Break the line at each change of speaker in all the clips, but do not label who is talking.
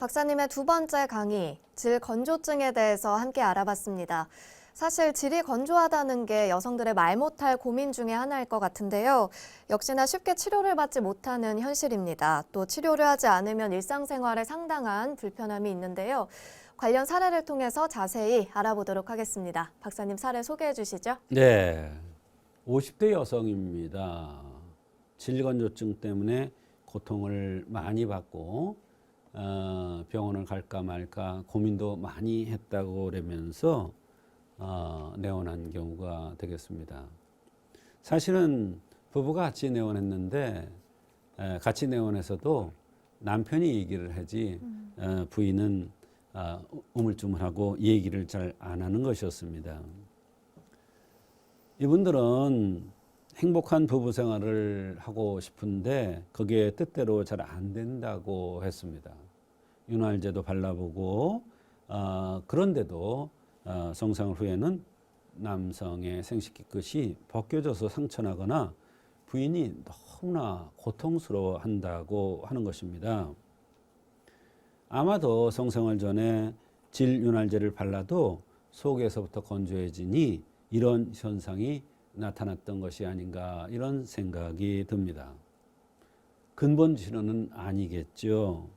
박사님의 두 번째 강의, 질 건조증에 대해서 함께 알아봤습니다. 사실 질이 건조하다는 게 여성들의 말 못할 고민 중에 하나일 것 같은데요. 역시나 쉽게 치료를 받지 못하는 현실입니다. 또 치료를 하지 않으면 일상생활에 상당한 불편함이 있는데요. 관련 사례를 통해서 자세히 알아보도록 하겠습니다. 박사님 사례 소개해 주시죠.
네, 50대 여성입니다. 질건조증 때문에 고통을 많이 받고 병원을 갈까 말까 고민도 많이 했다고 그러면서 내원한 경우가 되겠습니다. 사실은 부부가 같이 내원했는데 같이 내원해서도 남편이 얘기를 하지 부인은 우물쭈물하고 얘기를 잘 안 하는 것이었습니다. 이분들은 행복한 부부 생활을 하고 싶은데 그게 뜻대로 잘 안 된다고 했습니다. 윤활제도 발라보고 그런데도 성생활 후에는 남성의 생식기 끝이 벗겨져서 상처나거나 부인이 너무나 고통스러워한다고 하는 것입니다. 아마도 성생활 전에 질윤활제를 발라도 속에서부터 건조해지니 이런 현상이 나타났던 것이 아닌가 이런 생각이 듭니다. 근본 질환은 아니겠죠.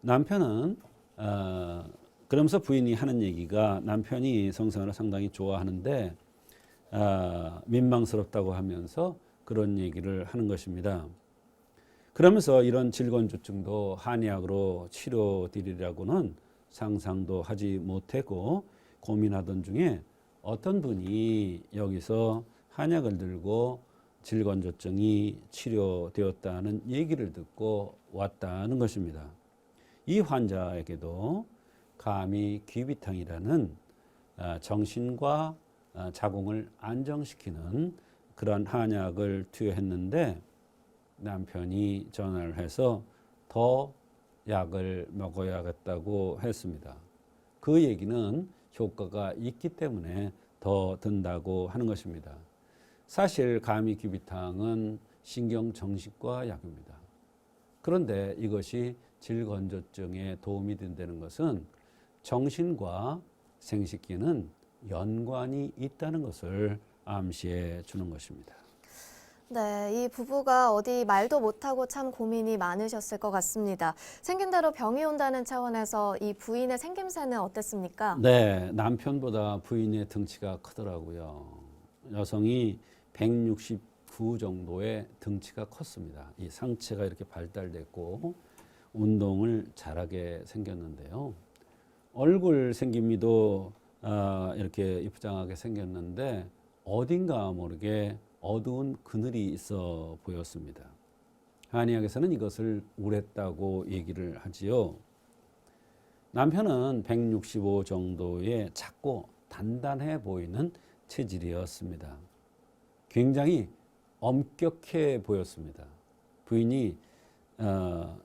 남편은 그러면서 부인이 하는 얘기가 남편이 성생활을 상당히 좋아하는데 민망스럽다고 하면서 그런 얘기를 하는 것입니다. 그러면서 이런 질건조증도 한의학으로 치료드리라고는 상상도 하지 못하고 고민하던 중에 어떤 분이 여기서 한약을 들고 질건조증이 치료되었다는 얘기를 듣고 왔다는 것입니다. 이 환자에게도 감이 귀비탕이라는 정신과 자궁을 안정시키는 그런 한약을 투여했는데 남편이 전화를 해서 더 약을 먹어야겠다고 했습니다. 그 얘기는 효과가 있기 때문에 더 든다고 하는 것입니다. 사실 감이귀비탕은 신경정신과 약입니다. 그런데 이것이 질건조증에 도움이 된다는 것은 정신과 생식기는 연관이 있다는 것을 암시해 주는 것입니다.
네, 이 부부가 어디 말도 못하고 참 고민이 많으셨을 것 같습니다. 생긴 대로 병이 온다는 차원에서 이 부인의 생김새는 어땠습니까?
네, 남편보다 부인의 등치가 크더라고요. 여성이 169 정도의 등치가 컸습니다. 이 상체가 이렇게 발달됐고 운동을 잘하게 생겼는데요. 얼굴 생김이도 이렇게 이쁘장하게 생겼는데 어딘가 모르게 어두운 그늘이 있어 보였습니다. 한의학에서는 이것을 우랬다고 얘기를 하지요. 남편은 165 정도의 작고 단단해 보이는 체질이었습니다. 굉장히 엄격해 보였습니다. 부인이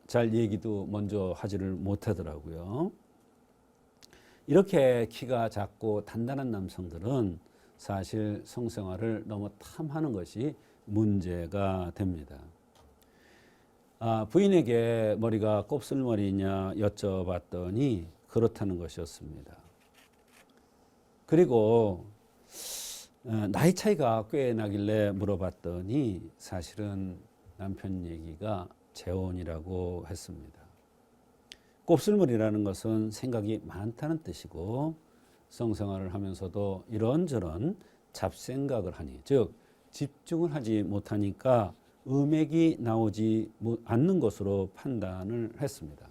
잘 얘기도 먼저 하지를 못하더라고요. 이렇게 키가 작고 단단한 남성들은 사실 성생활을 너무 탐하는 것이 문제가 됩니다. 부인에게 머리가 곱슬머리냐 여쭤봤더니 그렇다는 것이었습니다. 그리고 나이 차이가 꽤 나길래 물어봤더니 사실은 남편 얘기가 재혼이라고 했습니다. 곱슬머리라는 것은 생각이 많다는 뜻이고 성생활을 하면서도 이런저런 잡생각을 하니 즉 집중을 하지 못하니까 음액이 나오지 않는 것으로 판단을 했습니다.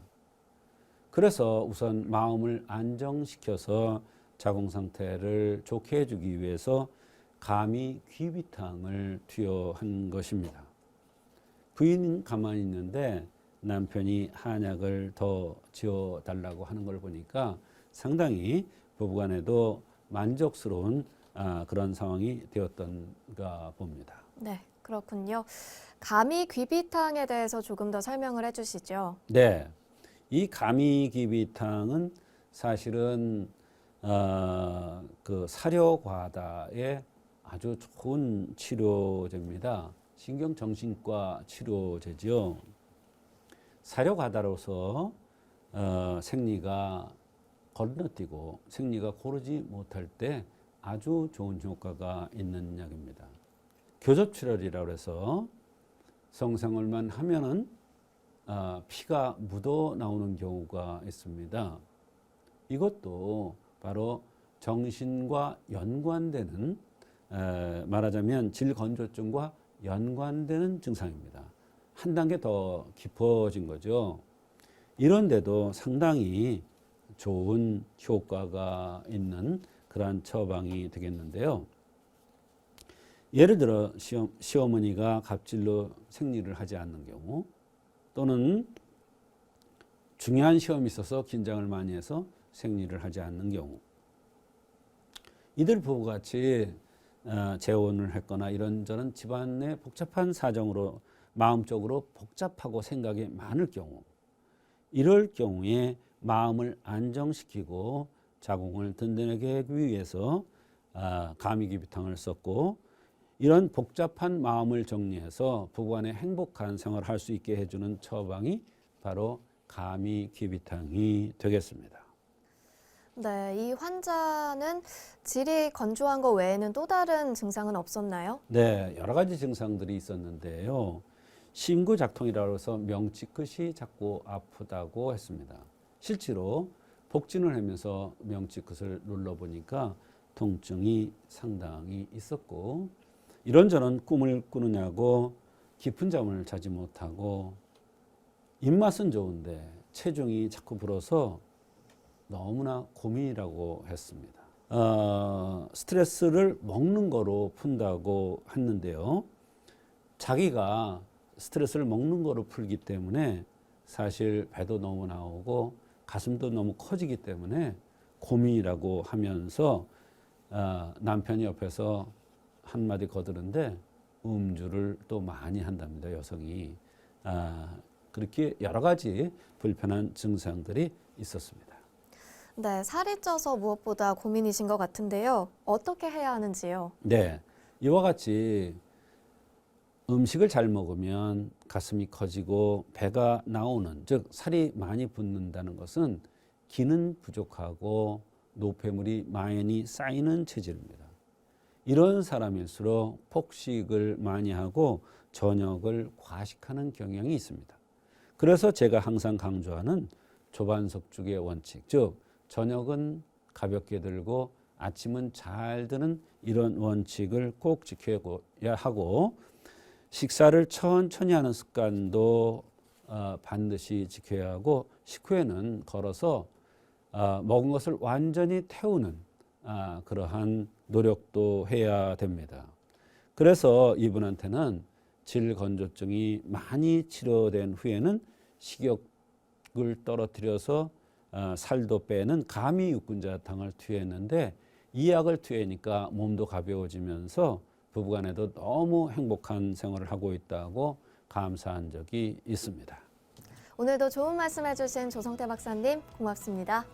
그래서 우선 마음을 안정시켜서 자궁 상태를 좋게 해주기 위해서 감이 귀비탕을 투여한 것입니다. 부인은 가만히 있는데 남편이 한약을 더 지어달라고 하는 걸 보니까 상당히 부부간에도 만족스러운 그런 상황이 되었던가 봅니다.
네, 그렇군요. 감이귀비탕에 대해서 조금 더 설명을 해주시죠.
네, 이 감이귀비탕은 사실은 그 사려과다의 아주 좋은 치료제입니다. 신경정신과 치료제죠. 사려과다로서 생리가 건너뛰고 생리가 고르지 못할 때 아주 좋은 효과가 있는 약입니다. 교접출혈이라고 해서 성생활만 하면은 피가 묻어 나오는 경우가 있습니다. 이것도 바로 정신과 연관되는 말하자면 질건조증과 연관되는 증상입니다. 한 단계 더 깊어진 거죠. 이런데도 상당히 좋은 효과가 있는 그러한 처방이 되겠는데요. 예를 들어 시어머니가 갑질로 생리를 하지 않는 경우, 또는 중요한 시험이 있어서 긴장을 많이 해서 생리를 하지 않는 경우, 이들 부부같이 재혼을 했거나 이런저런 집안의 복잡한 사정으로 마음적으로 복잡하고 생각이 많을 경우, 이럴 경우에 마음을 안정시키고 자궁을 든든하게 하기 위해서 가미기비탕을 썼고, 이런 복잡한 마음을 정리해서 부부간의 행복한 생활을 할 수 있게 해주는 처방이 바로 가미기비탕이 되겠습니다.
네, 이 환자는 질이 건조한 것 외에는 또 다른 증상은 없었나요?
네, 여러 가지 증상들이 있었는데요. 심구작통이라고 해서 명치끝이 자꾸 아프다고 했습니다. 실제로 복진을 하면서 명치끝을 눌러보니까 통증이 상당히 있었고, 이런저런 꿈을 꾸느냐고 깊은 잠을 자지 못하고, 입맛은 좋은데 체중이 자꾸 불어서 너무나 고민이라고 했습니다. 스트레스를 먹는 거로 푼다고 했는데요. 자기가 스트레스를 먹는 거로 풀기 때문에 사실 배도 너무 나오고 가슴도 너무 커지기 때문에 고민이라고 하면서 남편이 옆에서 한마디 거드는데 음주를 또 많이 한답니다. 여성이. 그렇게 여러 가지 불편한 증상들이 있었습니다.
네, 살이 쪄서 무엇보다 고민이신 것 같은데요. 어떻게 해야 하는지요?
네, 이와 같이 음식을 잘 먹으면 가슴이 커지고 배가 나오는, 즉 살이 많이 붙는다는 것은 기는 부족하고 노폐물이 많이 쌓이는 체질입니다. 이런 사람일수록 폭식을 많이 하고 저녁을 과식하는 경향이 있습니다. 그래서 제가 항상 강조하는 조반석죽의 원칙, 즉 저녁은 가볍게 들고 아침은 잘 드는 이런 원칙을 꼭 지켜야 하고, 식사를 천천히 하는 습관도 반드시 지켜야 하고, 식후에는 걸어서 먹은 것을 완전히 태우는 그러한 노력도 해야 됩니다. 그래서 이분한테는 질건조증이 많이 치료된 후에는 식욕을 떨어뜨려서 살도 빼는 가미육군자탕을 투여했는데, 이 약을 투여하니까 몸도 가벼워지면서 부부간에도 너무 행복한 생활을 하고 있다고 감사한 적이 있습니다.
오늘도 좋은 말씀 해주신 조성태 박사님 고맙습니다.